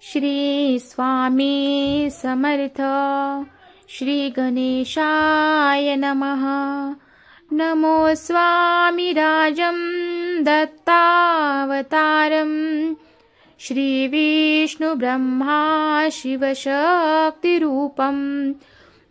श्री स्वामी समर्थ. श्री गणेशाय नमः. नमो स्वामी राजं दत्तावतारं. श्री विष्णु ब्रह्मा शिवशक्तिरूपं.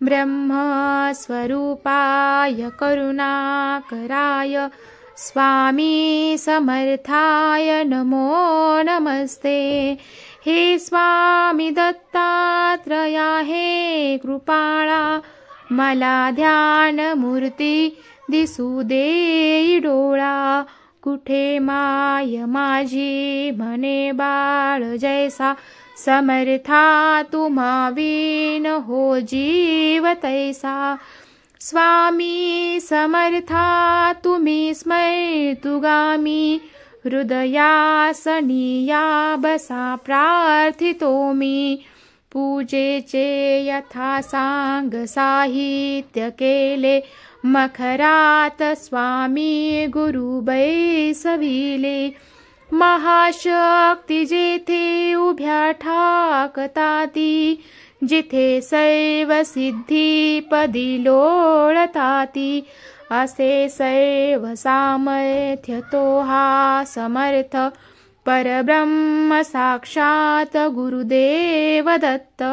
ब्रह्मस्वरूपाय करुणाकराय स्वामी समर्थाय नमो नमस्ते. हे स्वामी दत्तात्रया हे कृपाळा, मला ध्यान मूर्ती दिसू दे डोळा. कुठे माय माझी म्हणे बाळ जैसा, समर्था तुम्हा विन हो जीव तैसा. स्वामी समर्था तुम्ही स्मर्तुगामी, हृदयासनी या बसा प्रार्थितो मी. पूजेचे यथा सांग साहित्य केले, मखरात स्वामी गुरु बैसविले. महाशक्ती जेथे उभ्या ठाकताती, जिथे सैव सिद्धी पदी लोळताती. असे सैव सामर्थ्य तो हा समर्थ, परब्रह्म साक्षात गुरुदेव दत्त.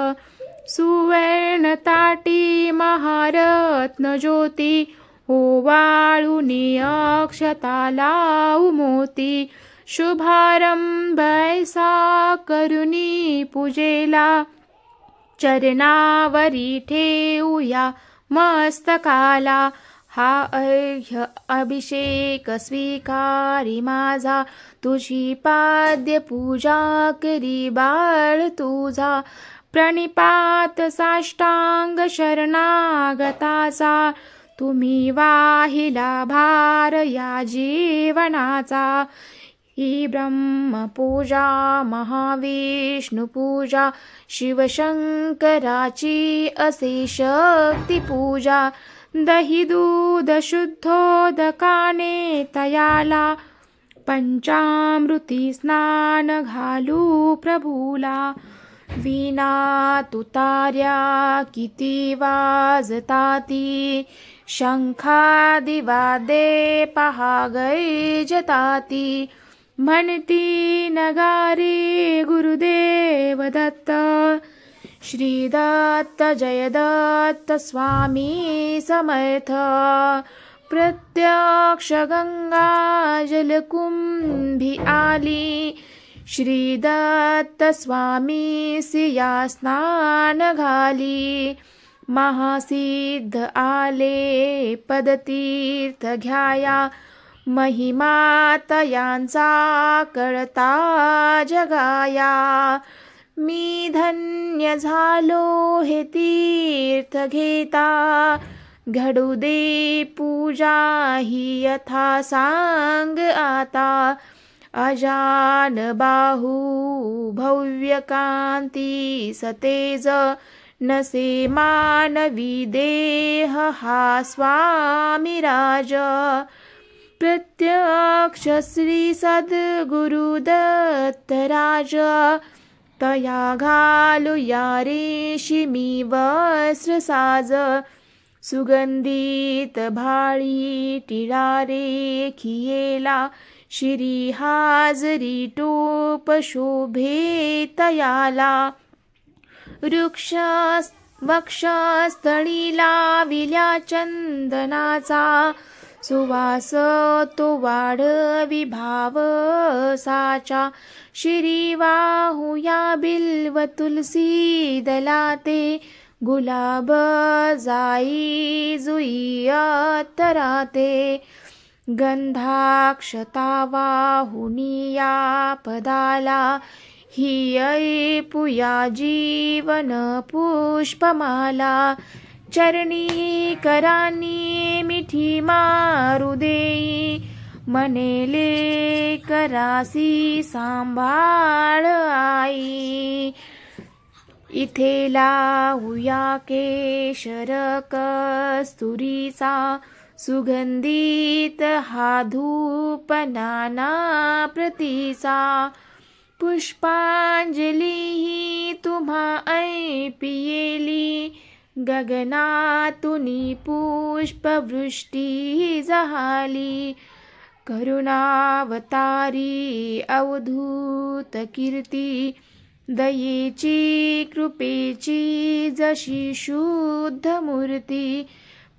सुवर्ण ताटी महारत्न ज्योती, ओवाळुनी अक्षता लावू मोती. शुभारंभ ऐसा करुणी पूजेला, चरणावरी ठेवूया मस्तकाला. हा अर्घ्य अभिषेक स्वीकारी माझा, तुझी पाद्य पूजा करी बाळ तुझा. प्रणिपात साष्टांग शरणागताचा, तुम्ही वाहिला भार या जीवनाचा. ही ब्रह्मपूजा महाविष्णू पूजा, शिवशंकराची असे शक्ती पूजा. दही दूध शुद्धोदकाने तयाला, पंचामृती स्नान घालू प्रभूला. वीणा तुतार्या किती वाजताती, शंखादि वाद्ये पहा गैजताती. म्हणती नगारे गुरुदेव दत्त, श्री दत्त जय दत्त स्वामी समर्थ. प्रत्यक्ष गंगा जलकुंभी आली, श्री दत्त स्वामी सिया स्नान घाली. महासिद्ध आले पदतीर्थ घ्याया, महिमा तयांचा कळता जगाया. मी धन्य झालो हे तीर्थ घेता, घडू दे पूजा ही यथा सांग आता. अजान बाहू भव्य कांती सतेज, नसे मानवी देह हा स्वामी राज. प्रत्यक्ष श्री सद्गुरु दत्तराज, तया घालूया रेशिमी वस्त्र साज. सुगंधित भाळी टिळा रेखियेला, श्री हाजरी टोप शोभे तयाला. वृक्ष वक्षस्थळी लाविल्या चंदनाचा, सुवास तो वाढवी भावसाचा. श्री वाहुया बिल्व तुलसी दलाते, गुलाब जाई जुई अत्तराते. गंधाक्षता वाहुनिया पदाला, ही ऐपुया जीवन पुष्पमाला. चरणी करानी मिठी मारू देई, मनेले करासी सांभाळ आई. इथे लावूया केशर कस्तुरीचा, सुगंधित हा धूप नाना प्रतीचा. पुष्पांजली ही तुम्हा ऐपियेली, गगनातुनी पुष्पवृष्टी जहाली. करुणावतारी अवधूत कीर्ती, दयेची कृपेची जशी शुद्ध मूर्ती.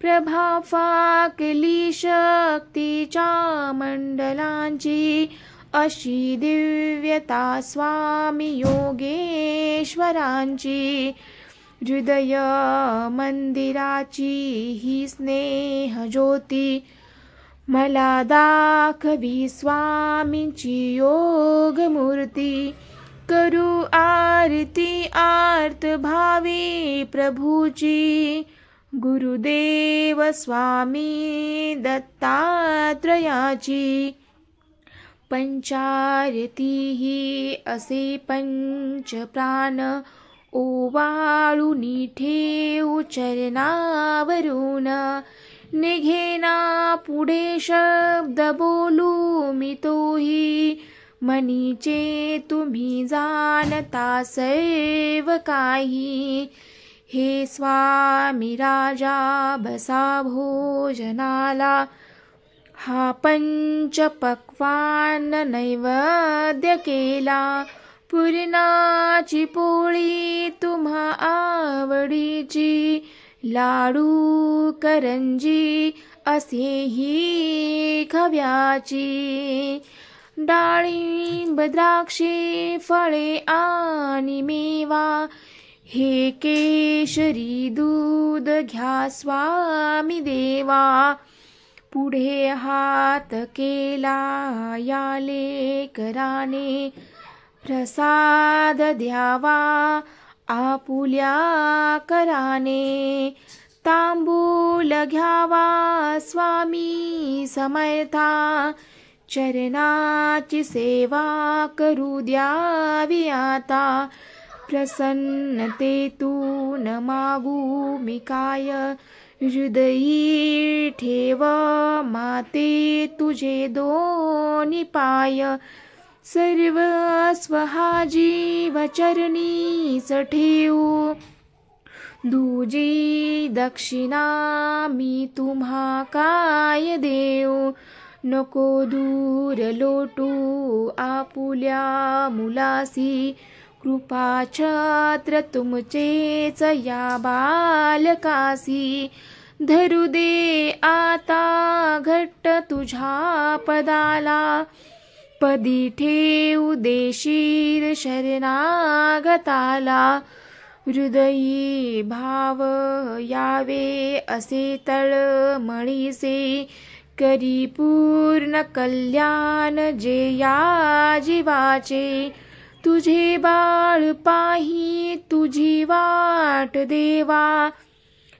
प्रभा फाकली शक्तीच्या मंडलांची, अशी दिव्यता स्वामी योगेश्वरांची. हृदय मंदिराची ही स्नेह ज्योती, मला दाखवी स्वामींची योग मूर्ती. करू आरती आर्त भावी प्रभूची, गुरुदेव स्वामी दत्तात्रयाची. पंचारती ही असे पंचप्राण, ओवाळूनी ठेवू चरणावरून. निघेना पुढे शब्द बोलू मी तोही, मनीचे तुम्ही जाणता सर्व काही. हे स्वामी राजा बसा भोजनाला, हा पंचपक्वान्न नैवेद्य केला. पुरणाची पोळी तुम्हा आवडीची, लाडू करंजी असेही खव्याची. डाळिंब द्राक्षे फळे आणि मेवा, हे केशरी दूध घ्या स्वामी देवा. पुढे हात केला या लेकराने, प्रसाद द्यावा आपुल्या कराने. तांबूल घ्यावा स्वामी समर्था, चरणाची सेवा करू द्यावी आता. प्रसन्नतेतून मागू मी काय, हृदयी ठेव माते तुझे दोन्ही पाय. सर्वस्व हा जीव चरणीच ठेवू, दुजी दक्षिणा मी तुम्हा काय देऊ. नको दूर लोटू आपुल्या मुलासी, कृपा छत्र तुमचेच या बालकासी. धरू दे आता घट्ट तुझ्या पदाला, पदी ठेवू देशील शरणागताला. हृदयी भाव यावे असे तळमळीसे, करी पूर्ण कल्याण जे या जीवाचे. तुझे बाळ पाही तुझी वाट देवा,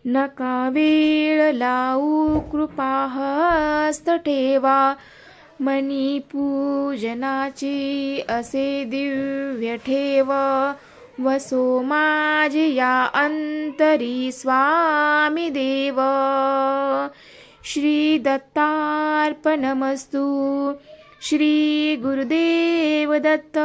नका वेळ लावू कृपा हस्त ठेवा. मनी पूजनाची असे दिव्य ठेव, वसो माझे या अंतरी स्वामी देव. श्री दत्तार्पणमस्तु. श्री गुरुदेव दत्त.